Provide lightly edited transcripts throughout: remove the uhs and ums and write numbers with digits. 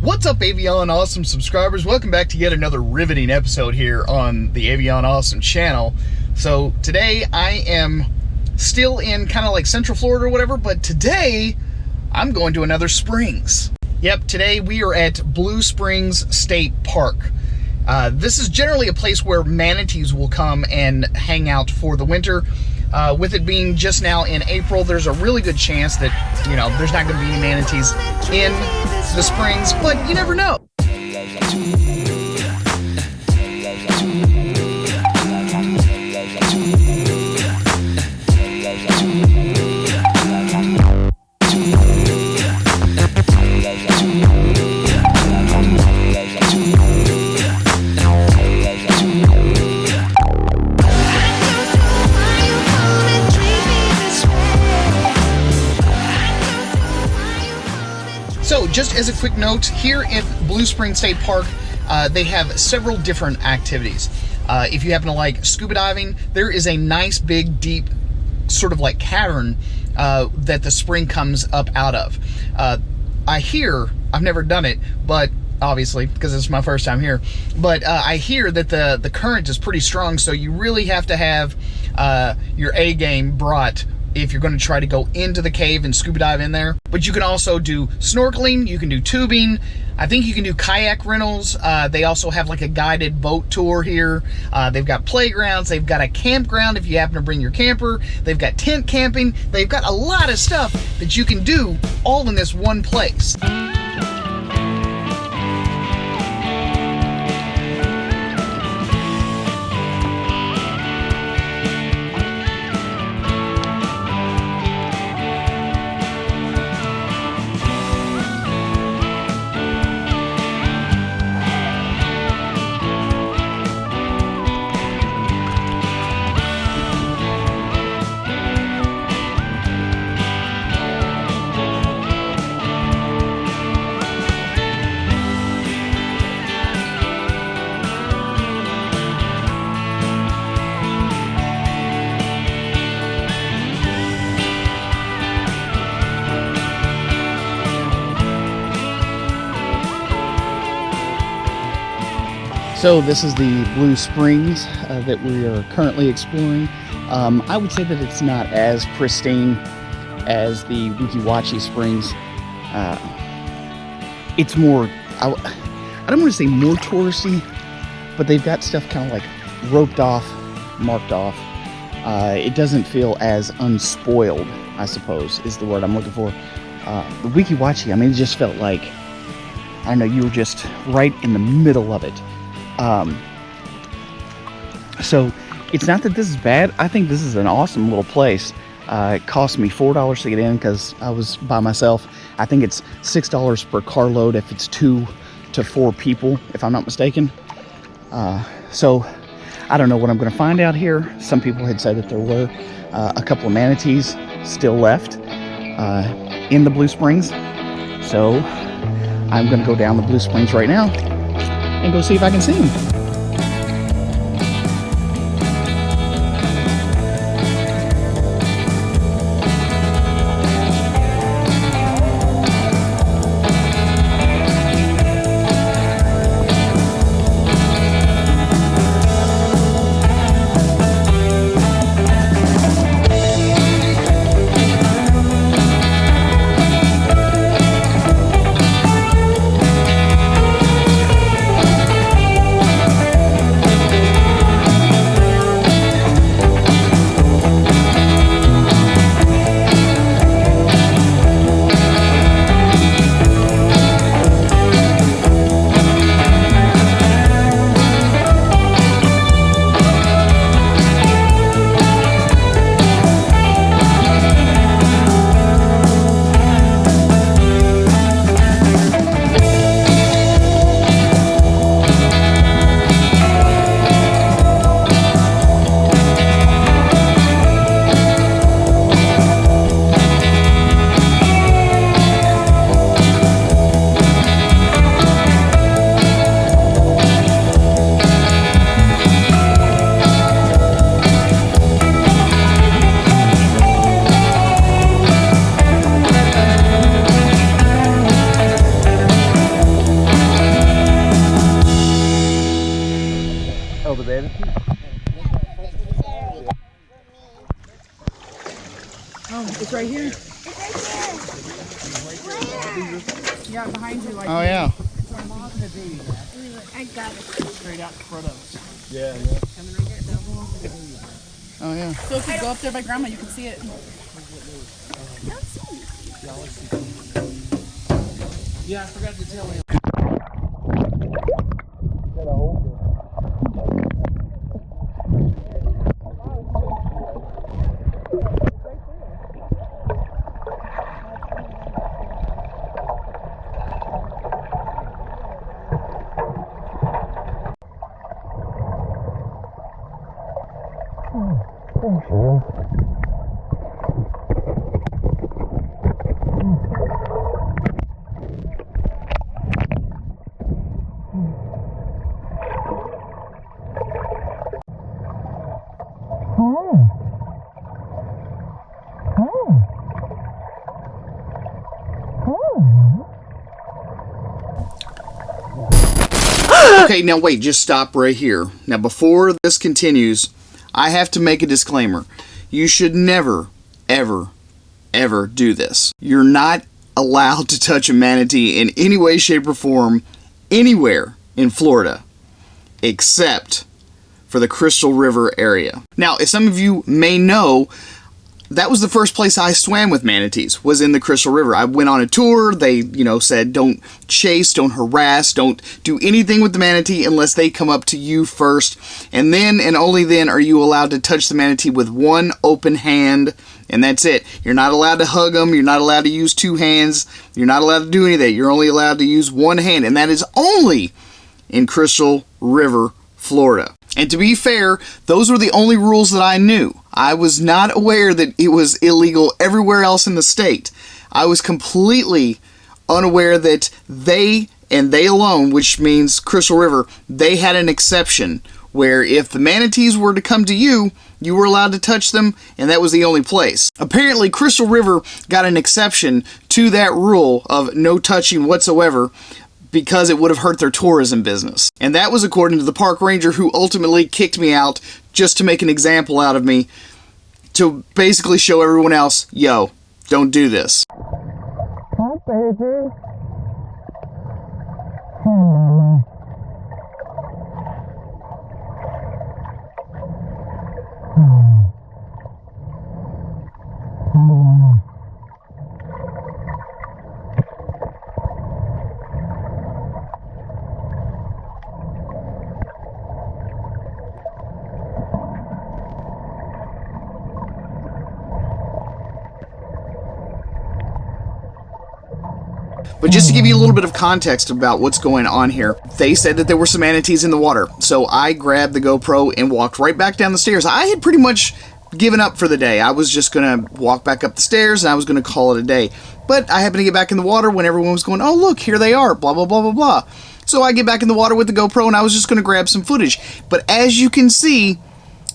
What's up, Avion Awesome subscribers? Welcome back to yet another riveting episode here on the Avion Awesome channel. So today I am still in kind of like Central Florida or whatever, but today I'm going to another Springs. Yep, today we are at Blue Springs State Park. This is generally a place where manatees will come and hang out for the winter. With it being just now in April, there's a really good chance that, there's not going to be any manatees in the Springs, but you never know. So just as a quick note, here at Blue Springs State Park, they have several different activities. If you happen to like scuba diving, there is a nice big deep sort of like cavern that the spring comes up out of. I hear, I've never done it, but obviously because it's my first time here, but I hear that the current is pretty strong, so you really have to have your A game brought if you're going to try to go into the cave and scuba dive in there. But you can also do snorkeling, you can do tubing, I think you can do kayak rentals. They also have like a guided boat tour here. They've got playgrounds, they've got a campground if you happen to bring your camper, they've got tent camping, they've got a lot of stuff that you can do all in this one place. So this is the Blue Springs that we are currently exploring. I would say that it's not as pristine as the Weeki Springs. It's more, I don't want to say more touristy, but they've got stuff kind of like roped off, marked off. It doesn't feel as unspoiled, I suppose, is the word I'm looking for. The Weeki, I mean, it just felt like, I don't know, you were just right in the middle of it. So it's not that this is bad. I think this is an awesome little place. It cost me $4 to get in because I was by myself. I think it's $6 per carload if it's 2 to 4 people, if I'm not mistaken. So I don't know what I'm going to find out here. Some people had said that there were a couple of manatees still left in the Blue Springs. So I'm going to go down the Blue Springs right now and go see if I can see him. Yeah, behind you. Like Oh, yeah. I got it. Straight out in front of us. Yeah. Oh, yeah. So if you go up there by Grandma, you can see it. Yeah, I forgot to tell him. Okay, now wait, just stop right here. Now before this continues, I have to make a disclaimer. You should never, ever, ever do this. You're not allowed to touch a manatee in any way, shape, or form anywhere in Florida except for the Crystal River area. Now, as some of you may know, that was the first place I swam with manatees, was in the Crystal River. I went on a tour. They, said don't chase, don't harass, don't do anything with the manatee unless they come up to you first. And then and only then are you allowed to touch the manatee with one open hand, and that's it. You're not allowed to hug them. You're not allowed to use two hands. You're not allowed to do any of that. You're only allowed to use one hand, and that is only in Crystal River, Florida. And to be fair, those were the only rules that I knew. I was not aware that it was illegal everywhere else in the state. I was completely unaware that they, and they alone, which means Crystal River, they had an exception where if the manatees were to come to you, you were allowed to touch them, and that was the only place. Apparently, Crystal River got an exception to that rule of no touching whatsoever, because it would have hurt their tourism business. And that was according to the park ranger, who ultimately kicked me out just to make an example out of me, to basically show everyone else, yo, don't do this. Hi, baby. But just to give you a little bit of context about what's going on here, they said that there were some manatees in the water. So I grabbed the GoPro and walked right back down the stairs. I had pretty much given up for the day. I was just going to walk back up the stairs and I was going to call it a day. But I happened to get back in the water when everyone was going, oh, look, here they are, blah, blah, blah, blah, blah. So I get back in the water with the GoPro and I was just going to grab some footage. But as you can see,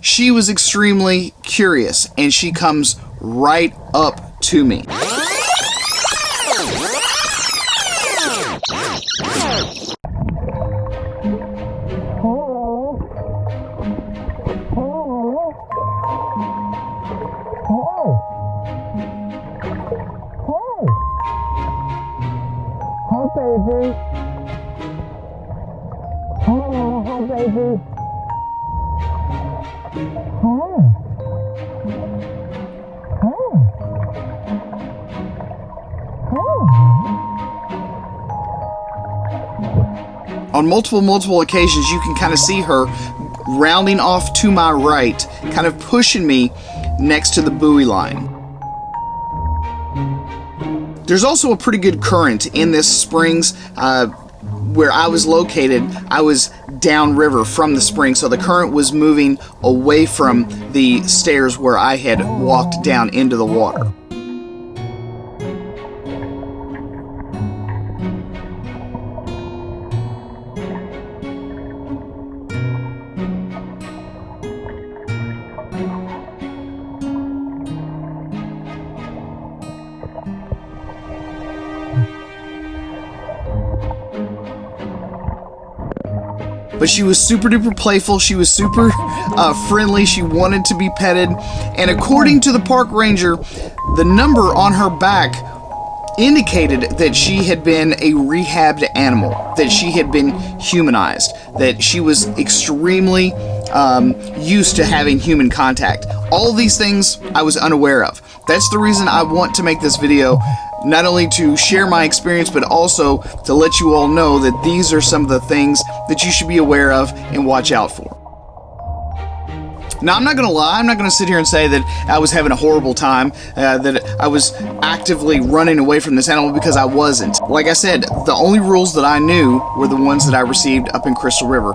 she was extremely curious and she comes right up to me. Baby. Oh, baby. On multiple occasions, you can kind of see her rounding off to my right, kind of pushing me next to the buoy line. There's also a pretty good current in this springs. Where I was located, I was downriver from the spring, so the current was moving away from the stairs where I had walked down into the water. But she was super duper playful, she was super friendly, she wanted to be petted, and according to the park ranger, the number on her back indicated that she had been a rehabbed animal, that she had been humanized, that she was extremely used to having human contact. All of these things I was unaware of. That's the reason I want to make this video, not only to share my experience, but also to let you all know that these are some of the things that you should be aware of and watch out for. Now, I'm not going to lie, I'm not going to sit here and say that I was having a horrible time, that I was actively running away from this animal, because I wasn't. Like I said, the only rules that I knew were the ones that I received up in Crystal River.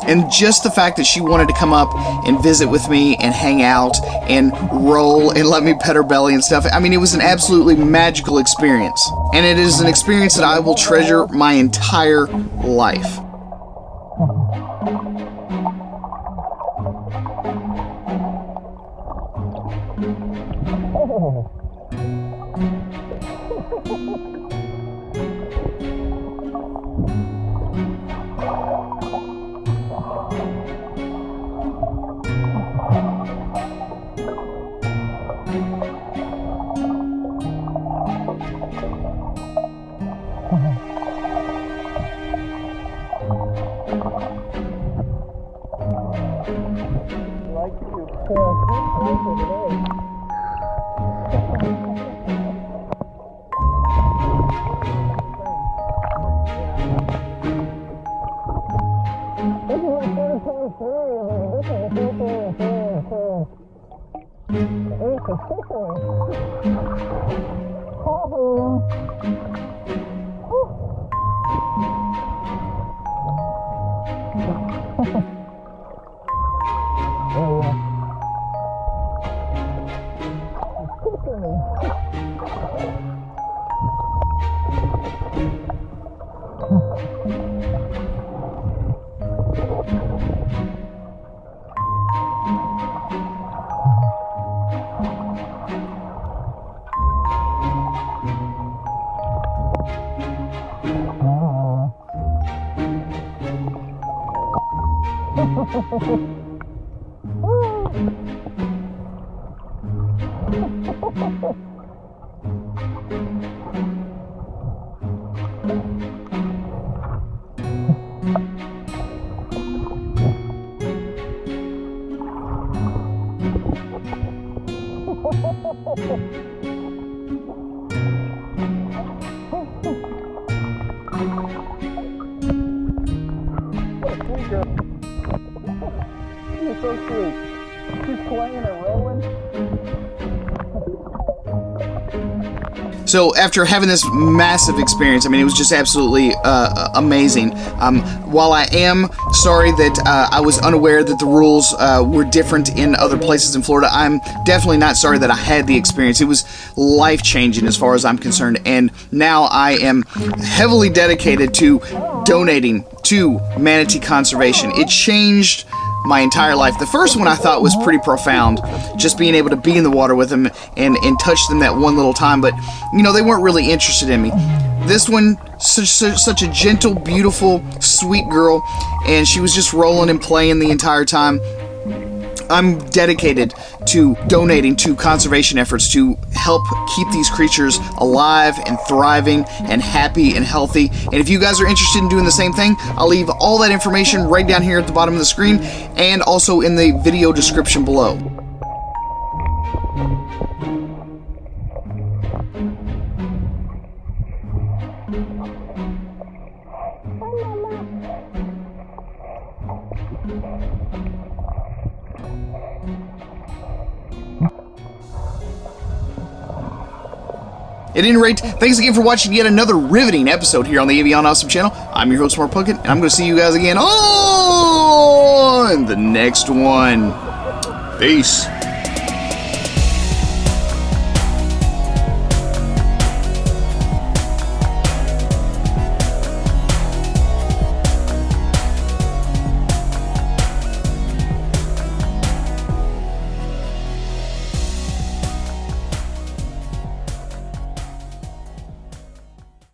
And just the fact that she wanted to come up and visit with me and hang out and roll and let me pet her belly and stuff, I mean, it was an absolutely magical experience. And it is an experience that I will treasure my entire life. She's so sweet. She's playing and rolling. So after having this massive experience, I mean, it was just absolutely amazing. While I am sorry that I was unaware that the rules were different in other places in Florida, I'm definitely not sorry that I had the experience. It was life-changing as far as I'm concerned, and now I am heavily dedicated to donating to manatee conservation. It changed my entire life. The first one I thought was pretty profound, just being able to be in the water with them and touch them that one little time, but you know, they weren't really interested in me. This one, such a gentle, beautiful, sweet girl, and she was just rolling and playing the entire time. I'm dedicated to donating to conservation efforts to help keep these creatures alive and thriving and happy and healthy. And if you guys are interested in doing the same thing, I'll leave all that information right down here at the bottom of the screen and also in the video description below. At any rate, thanks again for watching yet another riveting episode here on the Avion Awesome channel. I'm your host, Smart Pumpkin, and I'm going to see you guys again on the next one. Peace.